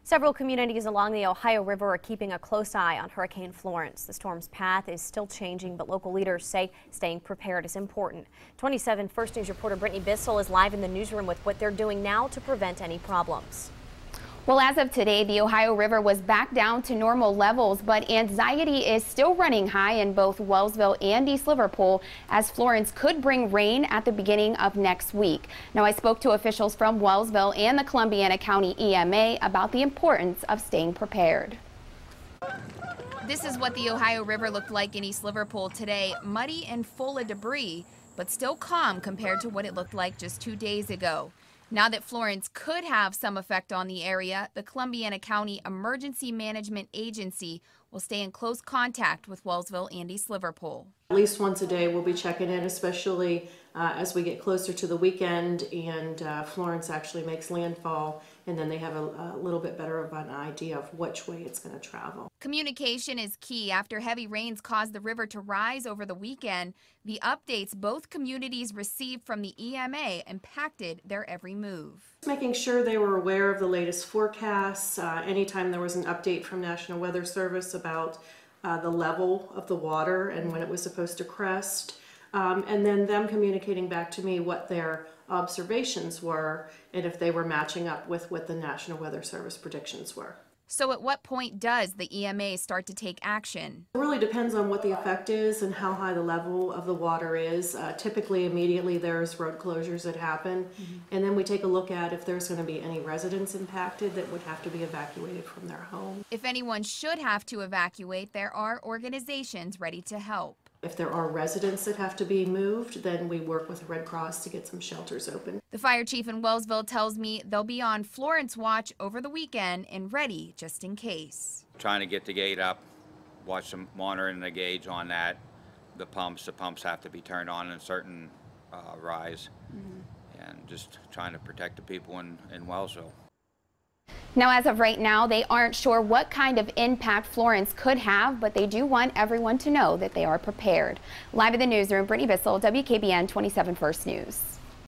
Several communities along the Ohio River are keeping a close eye on Hurricane Florence. The storm's path is still changing, but local leaders say staying prepared is important. 27 First News reporter Brittany Bissell is live in the newsroom with what they're doing now to prevent any problems. Well, as of today, the Ohio River was back down to normal levels, but anxiety is still running high in both Wellsville and East Liverpool, as Florence could bring rain at the beginning of next week. Now, I spoke to officials from Wellsville and the Columbiana County EMA about the importance of staying prepared. This is what the Ohio River looked like in East Liverpool today, muddy and full of debris, but still calm compared to what it looked like just 2 days ago. Now that Florence could have some effect on the area, the Columbiana County Emergency Management Agency will stay in close contact with Wellsville and East Liverpool. At least once a day we'll be checking in, especially as we get closer to the weekend and Florence actually makes landfall, and then they have a little bit better of an idea of which way it's going to travel. Communication is key. After heavy rains caused the river to rise over the weekend, the updates both communities received from the EMA impacted their every move. Making sure they were aware of the latest forecasts, anytime there was an update from National Weather Service about the level of the water and when it was supposed to crest, and then them communicating back to me what their observations were and if they were matching up with what the National Weather Service predictions were. So at what point does the EMA start to take action? It really depends on what the effect is and how high the level of the water is. Typically, immediately there's road closures that happen, and then we take a look at if there's going to be any residents impacted that would have to be evacuated from their home. If anyone should have to evacuate, there are organizations ready to help. If there are residents that have to be moved, then we work with the Red Cross to get some shelters open. The fire chief in Wellsville tells me they'll be on Florence watch over the weekend and ready just in case. Trying to get the gate up, watch them monitoring the gauge on that. The pumps have to be turned on in a certain rise, and just trying to protect the people in Wellsville. Now, as of right now, they aren't sure what kind of impact Florence could have, but they do want everyone to know that they are prepared. Live in the newsroom, Brittany Bissell, WKBN 27 First News.